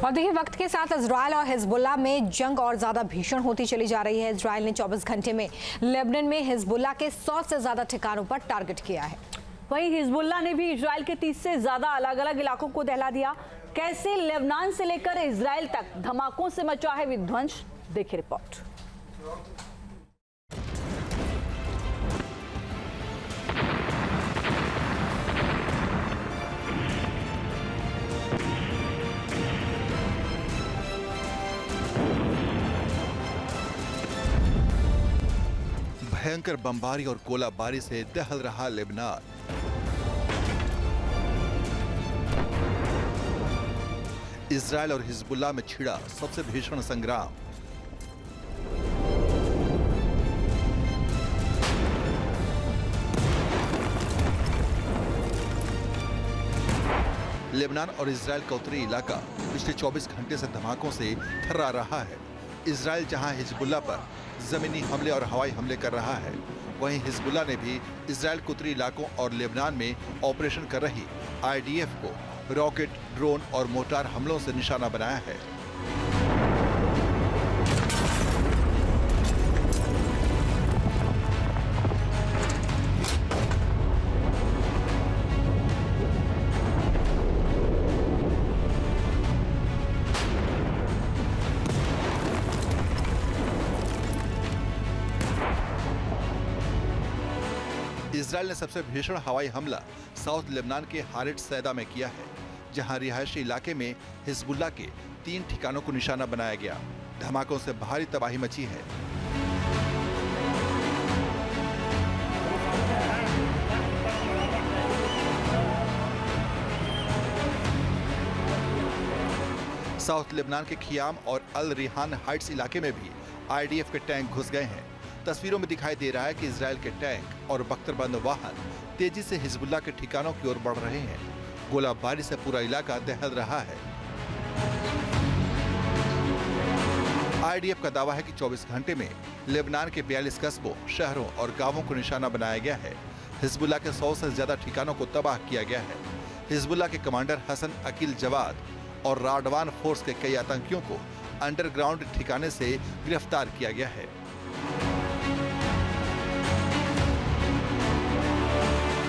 और देखिए वक्त के साथ इजराइल और हिजबुल्लाह में जंग और ज्यादा भीषण होती चली जा रही है। इजराइल ने 24 घंटे में लेबनान में हिजबुल्लाह के 100 से ज्यादा ठिकानों पर टारगेट किया है। वहीं हिजबुल्लाह ने भी इजराइल के 30 से ज्यादा अलग अलग इलाकों को दहला दिया। कैसे लेबनान से लेकर इजराइल तक धमाकों से मचा है विध्वंस, देखिए रिपोर्ट। भयंकर बमबारी और गोलाबारी से दहल रहा लेबनान। इजराइल और हिजबुल्लाह में छिड़ा सबसे भीषण संग्राम। लेबनान और इजराइल का उत्तरी इलाका पिछले 24 घंटे से धमाकों से थर्रा रहा है। इजराइल जहां हिजबुल्लाह पर जमीनी हमले और हवाई हमले कर रहा है, वहीं हिजबुल्लाह ने भी इजराइल के उत्तरी इलाकों और लेबनान में ऑपरेशन कर रही आईडीएफ को रॉकेट, ड्रोन और मोर्टार हमलों से निशाना बनाया है। इजराइल ने सबसे भीषण हवाई हमला साउथ लेबनान के हारिट सैदा में किया है, जहां रिहायशी इलाके में हिजबुल्लाह के 3 ठिकानों को निशाना बनाया गया। धमाकों से भारी तबाही मची है। साउथ लेबनान के खियाम और अल रिहान हाइट्स इलाके में भी आईडीएफ के टैंक घुस गए हैं। तस्वीरों में दिखाई दे रहा है कि इजराइल के टैंक और बख्तरबंद वाहन तेजी से हिजबुल्लाह के ठिकानों की ओर बढ़ रहे हैं। गोलाबारी से पूरा इलाका दहल रहा है। आईडीएफ का दावा है कि 24 घंटे में लेबनान के 42 कस्बों, शहरों और गांवों को निशाना बनाया गया है। हिजबुल्लाह के 100 से ज्यादा ठिकानों को तबाह किया गया है। हिजबुल्लाह के कमांडर हसन अकील जवाद और राडवान फोर्स के कई आतंकियों को अंडरग्राउंड ठिकाने से गिरफ्तार किया गया है।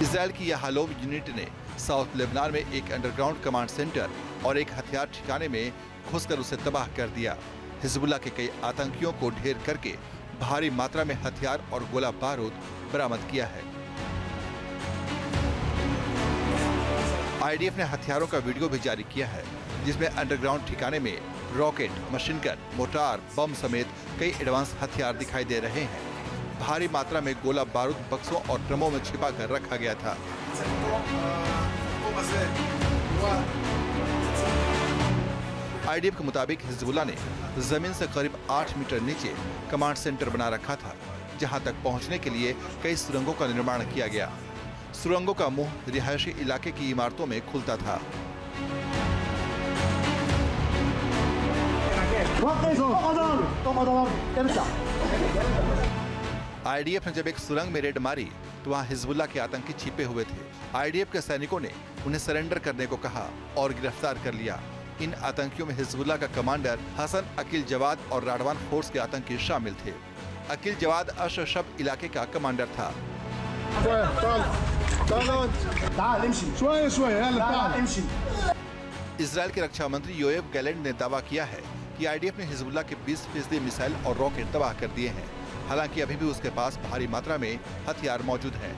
इजराइल की यह हालोम यूनिट ने साउथ लेबनान में एक अंडरग्राउंड कमांड सेंटर और एक हथियार ठिकाने में घुसकर उसे तबाह कर दिया। हिजबुल्लाह के कई आतंकियों को ढेर करके भारी मात्रा में हथियार और गोला बारूद बरामद किया है। आईडीएफ ने हथियारों का वीडियो भी जारी किया है, जिसमें अंडरग्राउंड ठिकाने में रॉकेट, मशीन गन, मोर्टार, बम समेत कई एडवांस हथियार दिखाई दे रहे हैं। भारी मात्रा में गोला बारूद बक्सों और ड्रमों में छिपा कर रखा गया था। आईडीएफ के मुताबिक हिजबुल्लाह ने जमीन से करीब 8 मीटर नीचे कमांड सेंटर बना रखा था, जहां तक पहुंचने के लिए कई सुरंगों का निर्माण किया गया। सुरंगों का मुंह रिहायशी इलाके की इमारतों में खुलता था। आईडीएफ ने जब एक सुरंग में रेड मारी तो वहां हिजबुल्लाह के आतंकी छिपे हुए थे। आईडीएफ के सैनिकों ने उन्हें सरेंडर करने को कहा और गिरफ्तार कर लिया। इन आतंकियों में हिजबुल्लाह का कमांडर हसन अकील जवाद और राडवान फोर्स के आतंकी शामिल थे। अकील जवाद अशशब इलाके का कमांडर था। इजराइल के रक्षा मंत्री योएव गैलेंट ने दावा किया है कि आईडीएफ ने हिजबुल्लाह के 20% मिसाइल और रॉकेट तबाह कर दिए हैं। हालांकि अभी भी उसके पास भारी मात्रा में हथियार मौजूद हैं।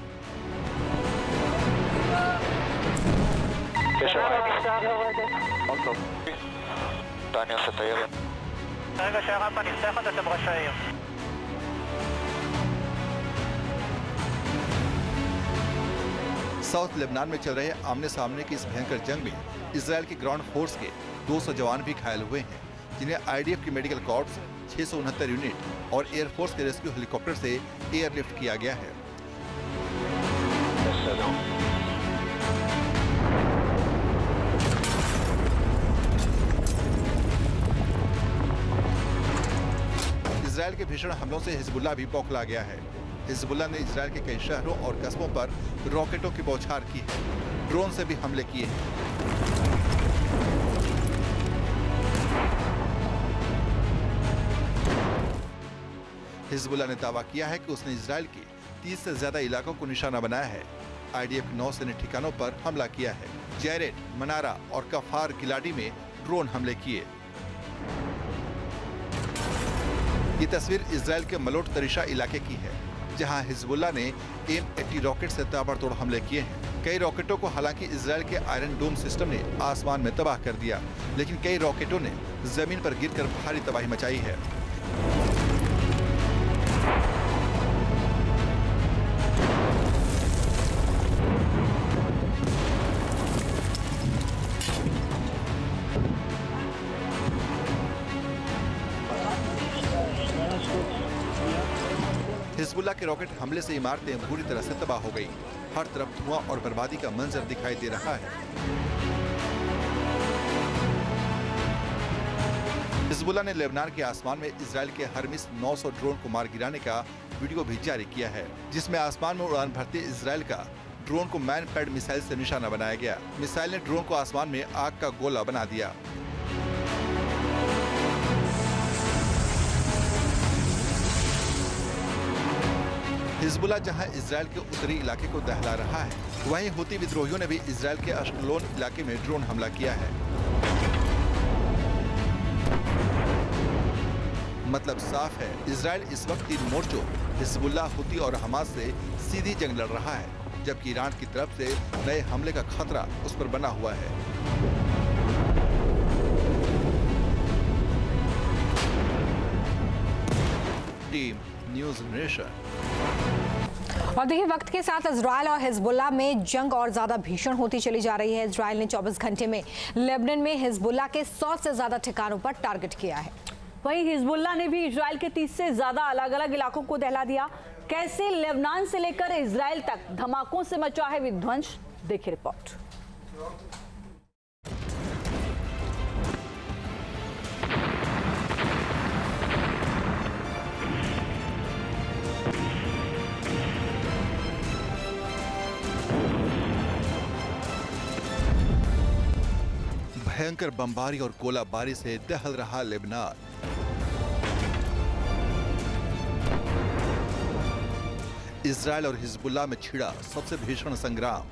साउथ लेबनान में चल रहे आमने सामने की इस भयंकर जंग में इजराइल के ग्राउंड फोर्स के 200 जवान भी घायल हुए हैं, जिन्हें आईडीएफ की मेडिकल कॉर्प्स 669 यूनिट और एयरफोर्स के रेस्क्यू हेलीकॉप्टर से एयरलिफ्ट किया गया है। इजराइल के भीषण हमलों से हिजबुल्लाह भी बौखला गया है। हिजबुल्लाह ने इजराइल के कई शहरों और कस्बों पर रॉकेटों की बौछार की है, ड्रोन से भी हमले किए हैं। हिजबुल्लाह ने दावा किया है कि उसने इजराइल के 30 से ज्यादा इलाकों को निशाना बनाया है। आईडीएफ के 9 सैन्य ठिकानों पर हमला किया है। जैरेट, मनारा और कफार गिलाडी में ड्रोन हमले किए। ये तस्वीर इजराइल के मलोट तरीशा इलाके की है, जहां हिजबुल्लाह ने M80 रॉकेट से ताबड़तोड़ हमले किए हैं। कई रॉकेटों को हालांकि इजराइल के आयरन डोम सिस्टम ने आसमान में तबाह कर दिया, लेकिन कई रॉकेटों ने जमीन पर गिरकर भारी तबाही मचाई है। हिजबुल्लाह के रॉकेट हमले से इमारतें बुरी तरह से तबाह हो गई। हर तरफ धुआं और बर्बादी का मंजर दिखाई दे रहा है। हिजबुल्लाह ने लेबनान के आसमान में इजराइल के हरमिस 900 ड्रोन को मार गिराने का वीडियो भी जारी किया है, जिसमें आसमान में उड़ान भरते इजराइल का ड्रोन को मैन पैड मिसाइल से निशाना बनाया गया। मिसाइल ने ड्रोन को आसमान में आग का गोला बना दिया। हिजबुल्लाह जहां इजराइल के उत्तरी इलाके को दहला रहा है, वहीं हुती विद्रोहियों ने भी इजराइल के अश्कलोन इलाके में ड्रोन हमला किया है। मतलब साफ है, इजराइल इस वक्त 3 मोर्चों हिजबुल्लाह, हुती और हमास से सीधी जंग लड़ रहा है, जबकि ईरान की तरफ से नए हमले का खतरा उस पर बना हुआ है। Team news nation. और देखिए, वक्त के साथ इजराइल और हिजबुल्लाह में जंग और ज्यादा भीषण होती चली जा रही है। इजराइल ने 24 घंटे में लेबनान में हिजबुल्लाह के 100 से ज्यादा ठिकानों पर टारगेट किया है। वहीं हिजबुल्लाह ने भी इजराइल के 30 से ज्यादा अलग अलग इलाकों को दहला दिया। कैसे लेबनान से लेकर इजराइल तक धमाकों से मचा है विध्वंस, देखिए रिपोर्ट। भयंकर बमबारी और गोलाबारी से दहल रहा लेबनान। इजराइल और हिजबुल्लाह में छिड़ा सबसे भीषण संग्राम।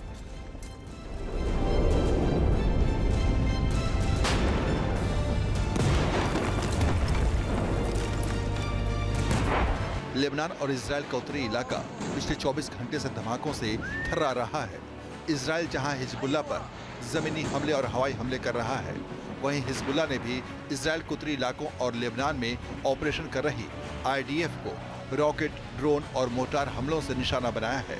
लेबनान और इजराइल का उत्तरी इलाका पिछले 24 घंटे से धमाकों से थर्रा रहा है। इजराइल जहां हिजबुल्लाह पर जमीनी हमले और हवाई हमले कर रहा है, वहीं हिजबुल्लाह ने भी इजराइल के उत्तरी इलाकों और लेबनान में ऑपरेशन कर रही आईडीएफ को रॉकेट, ड्रोन और मोर्टार हमलों से निशाना बनाया है।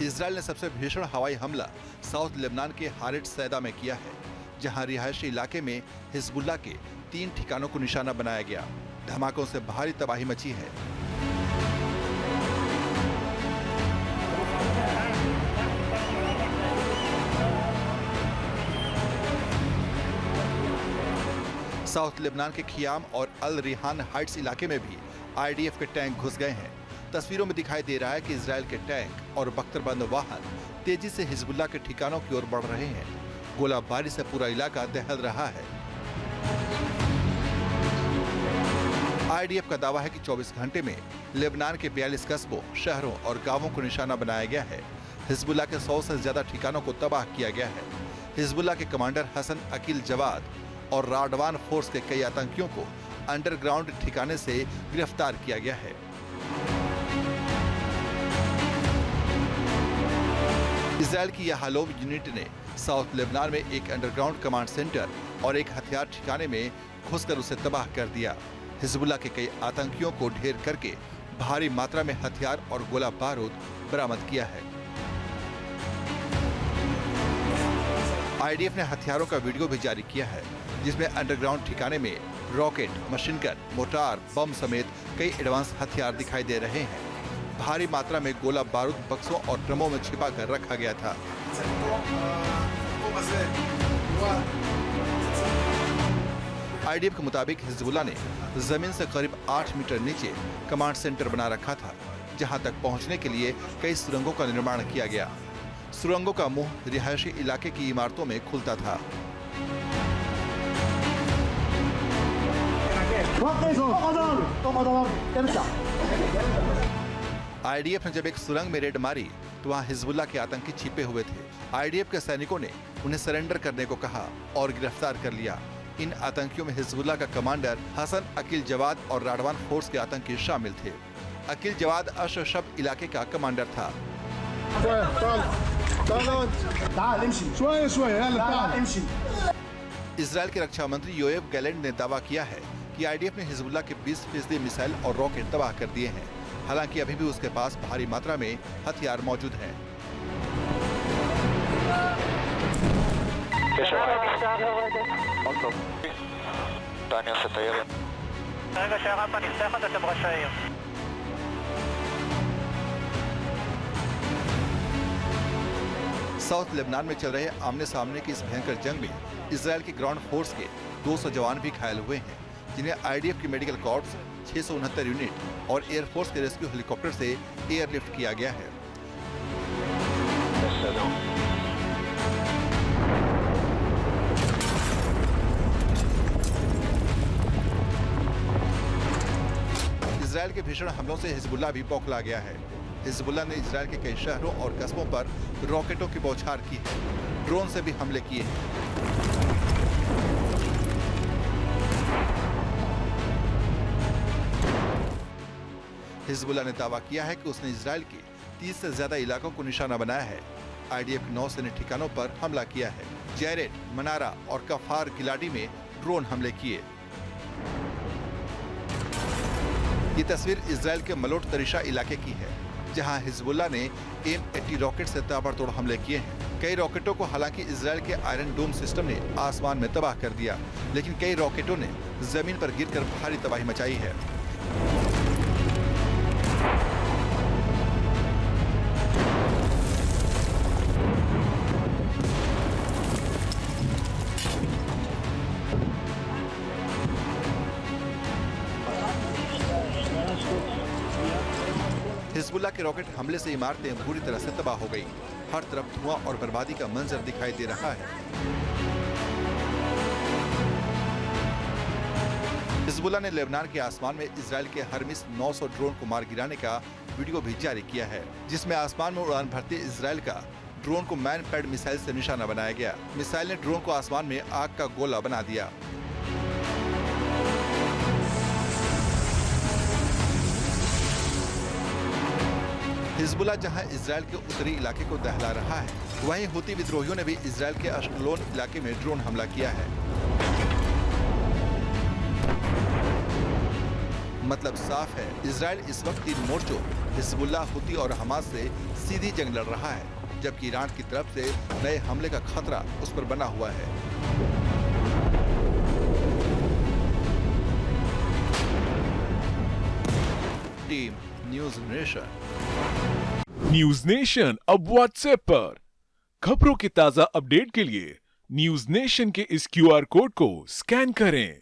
इजराइल ने सबसे भीषण हवाई हमला साउथ लेबनान के हारिट सैदा में किया है, जहां रिहायशी इलाके में हिजबुल्लाह के 3 ठिकानों को निशाना बनाया गया। धमाकों से भारी तबाही मची है। साउथ लेबनान के खियाम और अल रिहान हाइट्स इलाके में भी आईडीएफ के टैंक घुस गए हैं। तस्वीरों में दिखाई दे रहा है कि इजराइल के टैंक और बख्तरबंद वाहन तेजी से हिजबुल्लाह के ठिकानों की ओर बढ़ रहे हैं। गोलाबारी से पूरा इलाका दहल रहा है। आईडीएफ का दावा है कि 24 घंटे में लेबनान के 42 कस्बों, शहरों और गांवों को निशाना बनाया गया है। हिजबुल्लाह के 100 से ज्यादा ठिकानों को तबाह किया गया है। हिजबुल्लाह के कमांडर हसन अकील जवाद और राडवान फोर्स के कई आतंकियों को अंडरग्राउंड ठिकाने से गिरफ्तार किया गया है। इजराइल की याहलोम यूनिट ने साउथ लेबनान में एक अंडरग्राउंड कमांड सेंटर और एक हथियार ठिकाने में घुसकर उसे तबाह कर दिया। हिजबुल्लाह के कई आतंकियों को ढेर करके भारी मात्रा में हथियार और गोला बारूद बरामद किया है। आईडीएफ ने हथियारों का वीडियो भी जारी किया है, जिसमें अंडरग्राउंड ठिकाने में रॉकेट, मशीन गन, मोर्टार, बम समेत कई एडवांस हथियार दिखाई दे रहे हैं। भारी मात्रा में गोला बारूद बक्सों और ड्रमों में छिपा कर रखा गया था। आईडीएफ के मुताबिक हिजबुल्लाह ने जमीन से करीब 8 मीटर नीचे कमांड सेंटर बना रखा था, जहां तक पहुंचने के लिए कई सुरंगों का निर्माण किया गया। सुरंगों का मुंह रिहायशी इलाके की इमारतों में खुलता था। आईडीएफ ने जब एक सुरंग में रेड मारी तो वहां हिजबुल्लाह के आतंकी छिपे हुए थे। आईडीएफ के सैनिकों ने उन्हें सरेंडर करने को कहा और गिरफ्तार कर लिया। इन आतंकियों में हिजबुल्लाह का कमांडर हसन अकील जवाद और राडवान फोर्स के आतंकी शामिल थे। अकील जवाद अशरफ इलाके का कमांडर था। इजरायल के रक्षा मंत्री योएव गैलेंट ने दावा किया है कि आईडीएफ ने हिजबुल्लाह के 20% मिसाइल और रॉकेट तबाह कर दिए हैं। हालांकि अभी भी उसके पास भारी मात्रा में हथियार मौजूद हैं। साउथ लेबनान में चल रहे आमने सामने की इस भयंकर जंग में इजरायल के ग्राउंड फोर्स के 200 जवान भी घायल हुए हैं, जिन्हें आईडीएफ की मेडिकल कॉर्प्स 669 यूनिट और एयरफोर्स के रेस्क्यू हेलीकॉप्टर से एयरलिफ्ट किया गया है। इजरायल के भीषण हमलों से हिजबुल्लाह भी बौखला गया है। हिजबुल्लाह ने इजरायल के कई शहरों और कस्बों पर रॉकेटों की बौछार की है, ड्रोन से भी हमले किए हैं। हिजबुल्लाह ने दावा किया है कि उसने इजरायल के 30 से ज्यादा इलाकों को निशाना बनाया है। आईडीएफ के 9 सैन्य ठिकानों पर हमला किया है। जैरेट, मनारा और कफार गिलाडी में ड्रोन हमले किए। ये तस्वीर इजरायल के मलोट तरीशा इलाके की है, जहां हिजबुल्लाह ने M80 रॉकेट से ताबड़तोड़ हमले किए हैं। कई रॉकेटों को हालांकि इजरायल के आयरन डोम सिस्टम ने आसमान में तबाह कर दिया, लेकिन कई रॉकेटों ने जमीन पर गिरकर भारी तबाही मचाई है। हिजबुल्लाह के रॉकेट हमले से इमारतें बुरी तरह से तबाह हो गई। हर तरफ धुआं और बर्बादी का मंजर दिखाई दे रहा है। हिजबुल्लाह ने लेबनान के आसमान में इजरायल के हरमिस 900 ड्रोन को मार गिराने का वीडियो भी जारी किया है, जिसमें आसमान में उड़ान भरते इजरायल का ड्रोन को मैन पैड मिसाइल से निशाना बनाया गया। मिसाइल ने ड्रोन को आसमान में आग का गोला बना दिया। हिजबुल्लाह जहां इजरायल के उत्तरी इलाके को दहला रहा है, वहीं हुती विद्रोहियों ने भी इजरायल के अश्कलोन इलाके में ड्रोन हमला किया है। मतलब साफ है, इजरायल इस वक्त 3 मोर्चों हिजबुल्लाह, हुती और हमास से सीधी जंग लड़ रहा है, जबकि ईरान की तरफ से नए हमले का खतरा उस पर बना हुआ है। Team news nation. News nation अब व्हाट्सएप पर खबरों की ताजा अपडेट के लिए न्यूज नेशन के इस QR कोड को स्कैन करें।